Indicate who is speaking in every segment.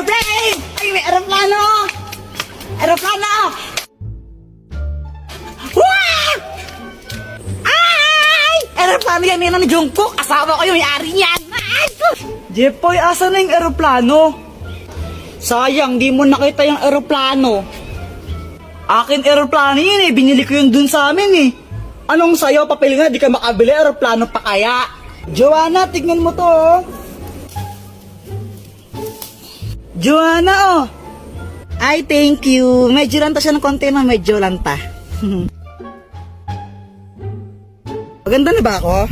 Speaker 1: aeroplane! Ay, may aeroplano! Aeroplano! Wah! Ay! Aeroplano yan ni Jungkook. Asawa ko yung may-ari niyan. Ay!
Speaker 2: Jepoy, asa na yung eroplano? Sayang, di mo nakita yung eroplano. Akin eroplano yun eh, binili ko yun dun sa amin eh. Anong sayo, papel nga, di ka makabili, eroplano pa kaya? Joanna, tignan mo to oh. Joanna oh.
Speaker 1: Ay, thank you. Medyo lang ta siya ng konti na, medyo lang ta.
Speaker 2: Maganda na ba ako?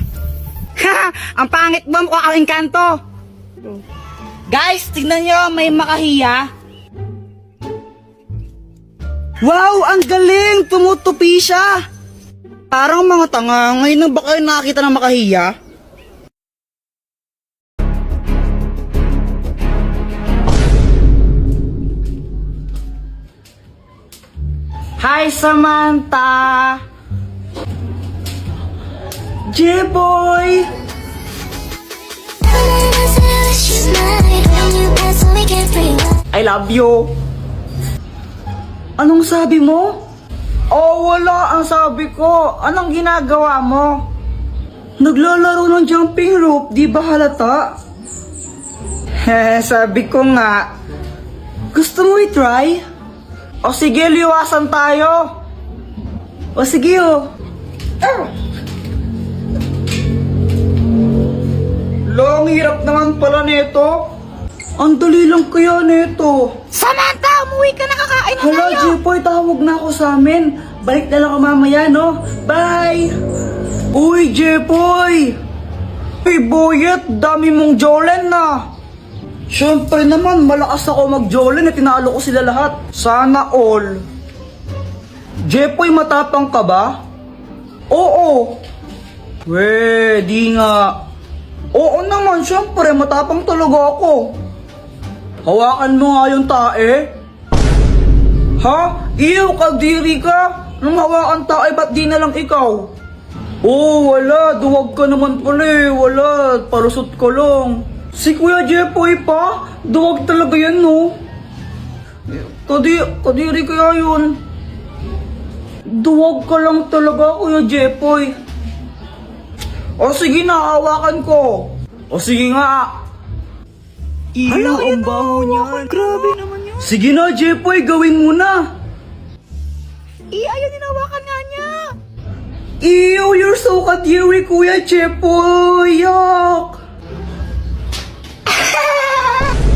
Speaker 1: Ha! Ang pangit mo, mukha kang engkanto. Guys, tignan nyo, may makahiya.
Speaker 2: Wow, ang galing! Tumutupi siya! Parang mga tanga, ngayon na ba kayo nakakita ng makahiya? Hi, Samantha! J-boy! I love you! Anong sabi mo? Oh, wala ang sabi ko. Anong ginagawa mo? Naglalaro ng jumping rope, di ba halata? Sabi ko nga. Gusto mo i-try? O sige, liwasan tayo. O sige oh. Long hirap naman pala nito. Ang dali lang kaya nito.
Speaker 1: Samantha, umuwi ka na, kakain na
Speaker 2: Hala,
Speaker 1: tayo.
Speaker 2: Jepoy, tawag na ako sa amin. Balik na lang ako mamaya, no? Bye! Uy, Jepoy! Hey, boyet, dami mong jolen na. Siyempre naman, malakas ako mag-jolen at tinalo ko sila lahat. Sana all. Jepoy, matapang ka ba? Oo. We, di nga. Oo naman, siyempre, matapang talaga ako. Hawakan mo nga yung tae. Ha? Iyo, kadiri ka. Nung hawakan tae, ba't di na lang ikaw? Oh, wala. Duwag ka naman pala eh. Wala. Parusot ko lang. Si Kuya Jepoy pa? Duwag talaga yan, no? Kadiri kaya yun. Duwag ka lang talaga, Kuya Jepoy. O sige na, hawakan ko. O sige nga. Iyo, ang baho niyan.
Speaker 1: Grabe naman yun.
Speaker 2: Sige na, Jepoy, gawin mo na.
Speaker 1: Ayaw ninawakan nga niya.
Speaker 2: Ew, you're so kadiri, Kuya Jepoy. Yuck.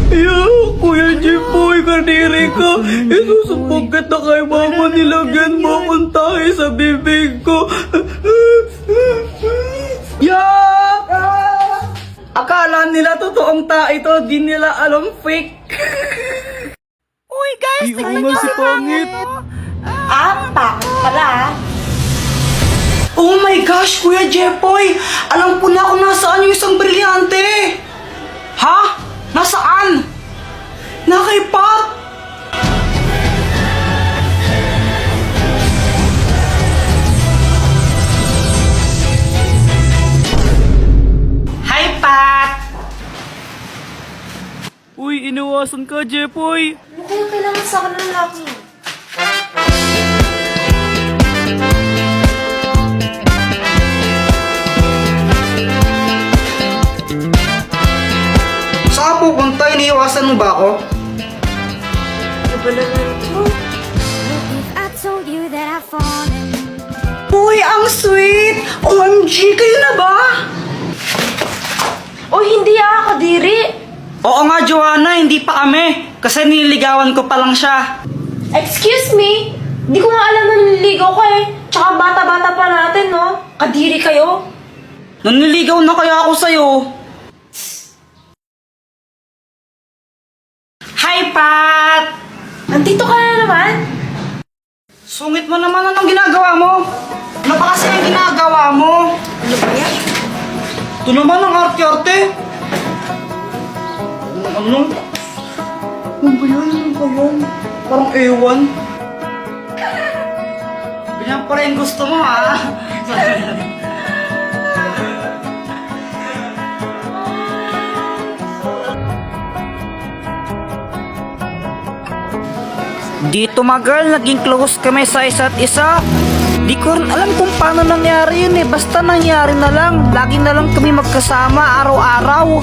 Speaker 2: Ew, Kuya Jepoy, kadiri ka. Isusubog kita kay mama, nilagyan mo akong tae sa bibig ko. Yuck! Akala nila totoong tae to, di nila alam fake.
Speaker 1: Uy, guys, tignan
Speaker 2: nga
Speaker 1: nyo
Speaker 2: si pangit.
Speaker 1: Pangit pala.
Speaker 2: Oh my gosh, Kuya Jepoy! Alam ko na kung nasaan yung isang brilyante! Ha? Nasaan? Nakay Pat!
Speaker 1: Hi, Pat.
Speaker 2: Uy, inawasan ka, Jepoy!
Speaker 3: Ano kaya kailangan sa akin ng lalaki?
Speaker 2: Saan ka pupunta? Iniiwasan mo ba ako?
Speaker 3: Ano ba naman ito?
Speaker 4: I told you that I've fallen.
Speaker 2: Uy, ang sweet! OMG, kayo na ba?
Speaker 3: Oh, hindi kadiri!
Speaker 2: Oo nga, Joanna, hindi pa kami. Kasi nililigawan ko pa lang siya.
Speaker 3: Excuse me? Hindi ko nga alam na naliligaw ka eh. Tsaka bata-bata pa natin, no? Kadiri kayo?
Speaker 2: Naniligaw na kaya ako sa'yo. Hi, Pat!
Speaker 3: Nandito ka na naman?
Speaker 2: Sungit mo naman, anong ginagawa mo? Ano ba kasi ang ginagawa mo?
Speaker 3: Ano ba yan?
Speaker 2: Ito naman ang arte-arte. Ano? Ano ba yan? Ano ba yan? Parang ewan. Ganyan pa rin gusto mo, ha? Dito mga girl, naging close kami sa isa't isa. Di ko rin alam kung paano nangyari yun eh. Basta nangyari na lang. Lagi na lang kami magkasama araw-araw.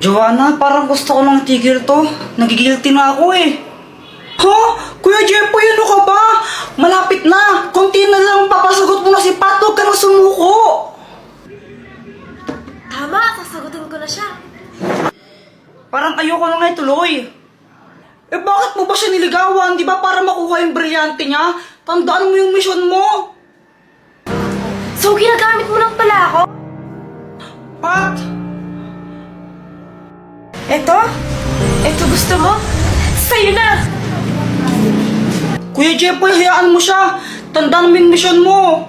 Speaker 2: Joanna, parang gusto ko nang tigil to. Nagigilty na ako eh. Ha? Kuya Jeffoy, ano ka ba? Malapit na. Konti na lang, papasagot mo na si Pat. Huwag ka na sumuko.
Speaker 3: Tama, sasagutin ko na siya.
Speaker 2: Parang ayoko na nga ituloy. Eh bakit mo ba siya niligawan? Di ba para makuha yung brilyante niya? Tandaan mo yung mission mo.
Speaker 3: So, ginagamit mo lang pala ako?
Speaker 2: Pat!
Speaker 3: Eto? Eto gusto mo? Sa'yo na!
Speaker 2: Kuya Jeffoy, hayaan mo siya. Tandaan mo yung mission mo.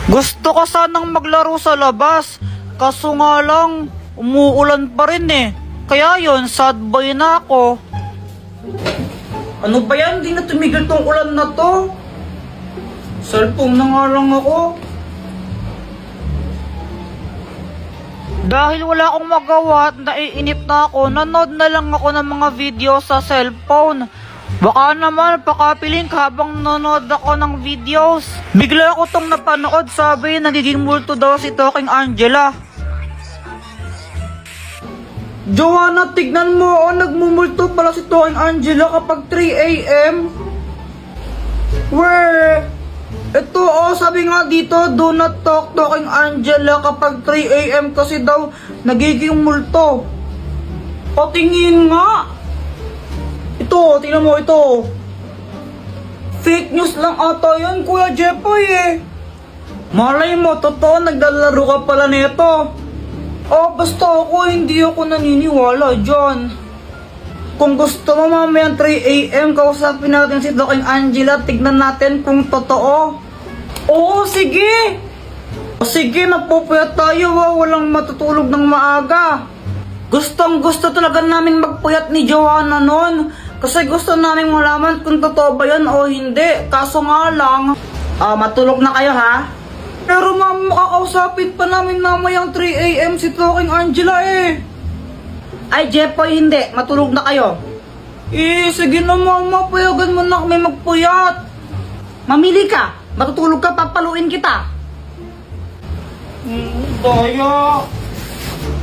Speaker 2: Gusto ko sanang maglaro sa labas. Kaso nga lang, umuulan pa rin eh. Kaya yon, sad boy na ako. Ano ba yan? Di na tumigil tong ulan na to. Cellphone na nga lang ako. Dahil wala akong magawa at naiinip na ako, nanood na lang ako ng mga video sa cellphone. Baka naman pakapiling habang nanood ako ng videos. Bigla ako tong napanood, sabi nagiging multo daw si Talking Angela. Joanna, tignan mo, nagmumulto pala si Talking Angela kapag 3 AM. Where? Ito sabi nga dito, do not talk Talking Angela kapag 3 AM kasi daw nagiging multo. Patingin nga. Ito, tingnan mo ito. Fake news lang ata yun, Kuya Jeffoy eh. Malay mo, totoo, naglalaro ka pala nito. Basta ako, hindi ako naniniwala dyan. Kung gusto mo mamayang 3 AM, kausapin natin si Talking Angela, tignan natin kung totoo. Oo, sige. Sige, magpupuyat tayo, walang matutulog ng maaga. Gustong gusto talaga namin magpuyat ni Joanna nun. Kasi gusto namin malaman kung totoo ba yan o hindi. Kaso nga lang, matulog na kayo ha? Pero ma'am, makakausapin pa namin mamayang 3 AM si Talking Angela eh. Ay Jeffoy, hindi. Matulog na kayo. Sige na mama, payagan mo na kami magpuyat. Mamili ka. Matutulog ka, papaluin kita. Daya.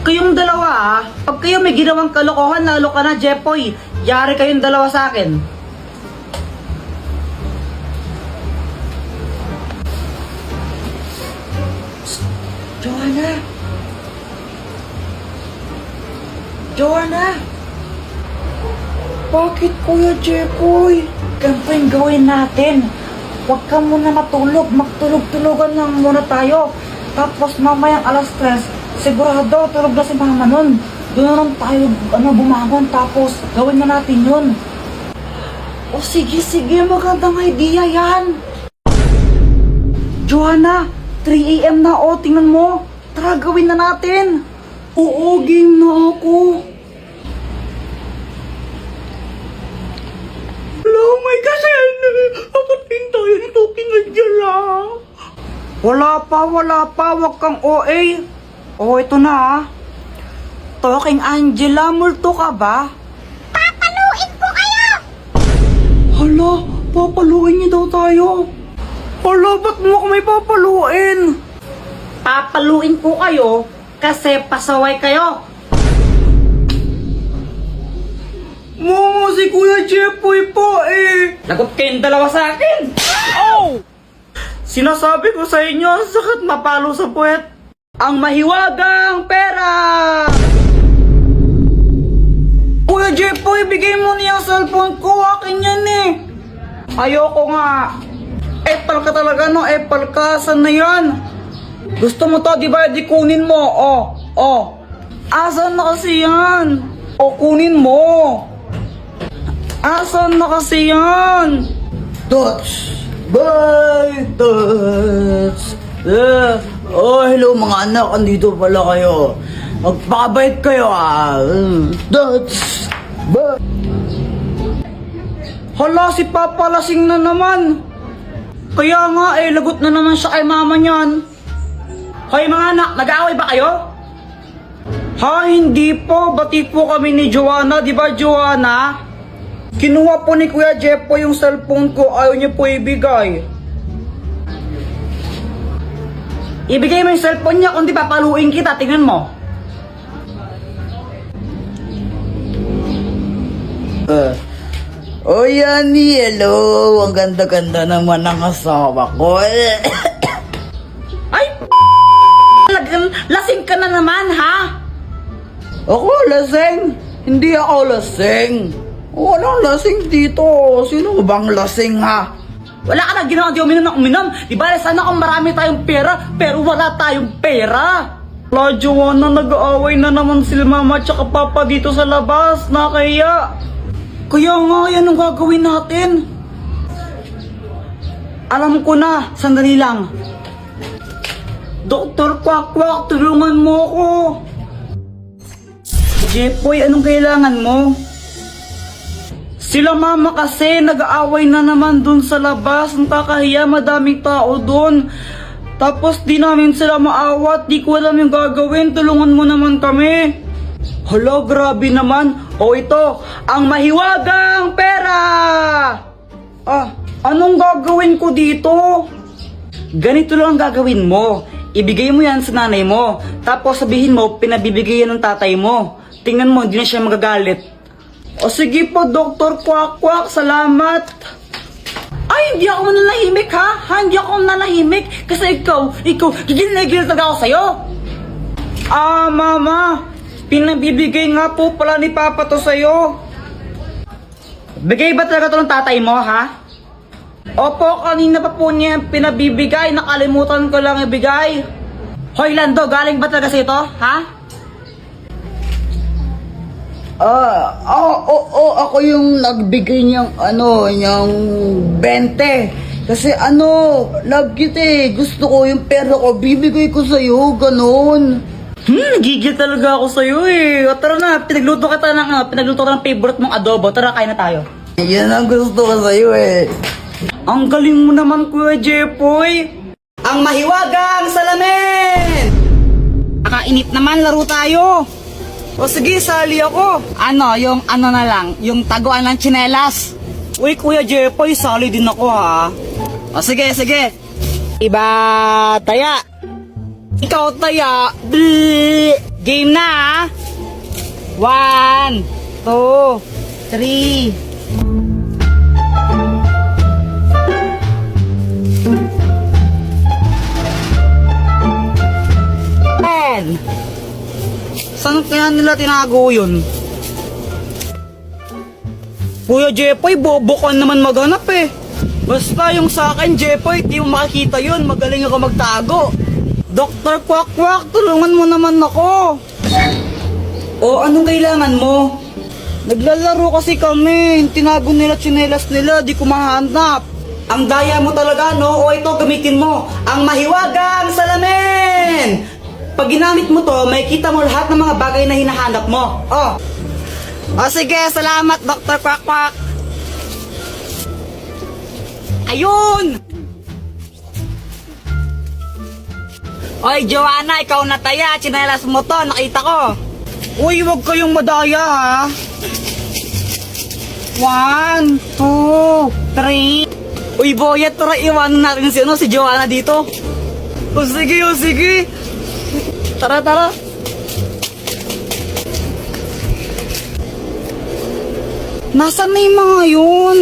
Speaker 2: Kayong dalawa pag kayo may ginawang kalokohan, lalo ka na Jeffoy. Yari kayong dalawa sa akin. Joanna! Joanna! Bakit Kuya Jeffoy? Ganito yung gawin natin. Huwag ka muna matulog. Magtulog-tulogan lang muna tayo. Tapos mamayang alas 3, sigurado tulog na si mama nun. Doon na lang tayo bumangon. Tapos gawin na natin yun. O sige, magandang idea yan. Joanna, 3 AM na tingnan mo. Tara, gawin na natin. Oo, game na ako. Hello, may kasal. Apatin tayo ni Talking Angela. Wala pa. Wag kang OA. Ito na Talking Angela, multo ka ba? Papaluin po kayo! Hala, papaluin niyo daw tayo. Hala, ba't mo kami papaluin? Papaluin po kayo kasi pasaway kayo. Momo, si Kuya Jeffoy po eh. Lagot kayong dalawa sa akin. Oh! Sinasabi ko sa inyo, ang sakit mapalo sa puwet. Ang mahiwagang pera! Kuya Jeffoy, bigay mo niya ang cellphone ko. Akin yan eh. Ayoko nga. Epal ka talaga no, epal ka. Saan na yan? Gusto mo to, di ba? Di kunin mo. Asan na kasi yan? Kunin mo. Asan na kasi yan? Touch. Bye, touch. Hello mga anak, andito pala kayo. Magpakabait kayo Touch. Bye. Hala, si Papa lasing na naman. Kaya nga lagot na naman siya kay mama niyan. Hoy mga anak, nag-aaway ba kayo? Ha, hindi po. Bati po kami ni Joanna, di ba Joanna? Kinuha po ni Kuya Jeff po yung cellphone ko, ayaw niya po ibigay. Ibigay mo yung cellphone niya, kundi papaluin kita, tingnan mo.
Speaker 1: Oh, Yani, hello. Ang ganda-ganda naman ng asawa ko.
Speaker 2: Ay, lasing ka na naman, ha?
Speaker 1: Ako lasing? Hindi ako lasing. Walang lasing dito. Sino bang lasing, ha?
Speaker 2: Wala ka na ginawa, di uminom na uminom. Di ba, sana kung marami tayong pera, pero wala tayong pera. La, Joanna, nag-aaway na naman sila mama at saka papa dito sa labas. Nakaya. Kaya nga, yan ang gagawin natin. Alam ko na, sandali lang. Dr. Quack, tulungan mo ako. Jepoy, anong kailangan mo? Sila mama kasi nag-aaway na naman dun sa labas. Ang kakahiya, madaming tao dun. Tapos di namin sila maawat, di ko alam yung gagawin. Tulungan mo naman kami. Hala, grabe naman. O ito, ang mahiwagang pera! Anong gagawin ko dito? Ganito lang ang gagawin mo. Ibigay mo yan sa nanay mo. Tapos sabihin mo, pinabibigay yan ng tatay mo. Tingnan mo, hindi na siya magagalit. O sige po, Dr. Quack, salamat. Ay, hindi ako nanahimik ha? Hindi ako nanahimik. Kasi ikaw, gigil na gigil talaga ako sa'yo. Mama, pinabibigay nga po pala ni Papa to sa'yo. Bigay ba talaga to ng tatay mo, ha? Opo, kanina pa po niya pinabibigay. Nakalimutan ko lang ibigay. Hoy, Lando, galing ba talaga sa'yo to, ha?
Speaker 1: Ako yung nagbigay niyang yung 20. Kasi lagi gusto ko yung pera ko, bibigay ko sa'yo, ganun.
Speaker 2: Gigil talaga ako sa'yo eh. O, tara na, pinagluto ka ng favorite mong adobo. Tara, kain na tayo.
Speaker 1: Yan ang gusto ko sa'yo eh.
Speaker 2: Ang galing mo naman, Kuya Jepoy.
Speaker 1: Ang mahiwagang salamin!
Speaker 2: Nakainip naman, laro tayo. O sige, sali ako.
Speaker 1: Yung na lang, yung taguan ng tsinelas.
Speaker 2: Uy, Kuya Jepoy, sali din ako ha.
Speaker 1: O sige.
Speaker 2: Iba, taya. Ikaw, taya. Bleh. Game na ha. 1, 2, 3.
Speaker 1: Saan kaya nila tinago yun?
Speaker 2: Kuya Jepoy, bobo ka naman maghanap eh. Basta yung sa akin, Jepoy, di mo makikita yun. Magaling ako magtago. Dr. Quack, tulungan mo naman ako. O, anong kailangan mo? Naglalaro kasi kami. Tinago nila tsinelas nila, di ko mahanap.
Speaker 1: Ang daya mo talaga, no? O ito, gamitin mo. Ang mahiwagang salamin! Pag ginamit mo to, may kita mo lahat ng mga bagay na hinahanap mo. O sige, salamat, Dr. Quack. Ayun! Oy, Joanna, ikaw na taya. Tsinelas mo to, nakita ko.
Speaker 2: Uy, wag kayong madaya ha. 1, 2, 3.
Speaker 1: Uy, Boyet, tara iwanan natin si Joanna dito.
Speaker 2: O sige.
Speaker 1: Tara.
Speaker 2: Nasaan na yung mga yun?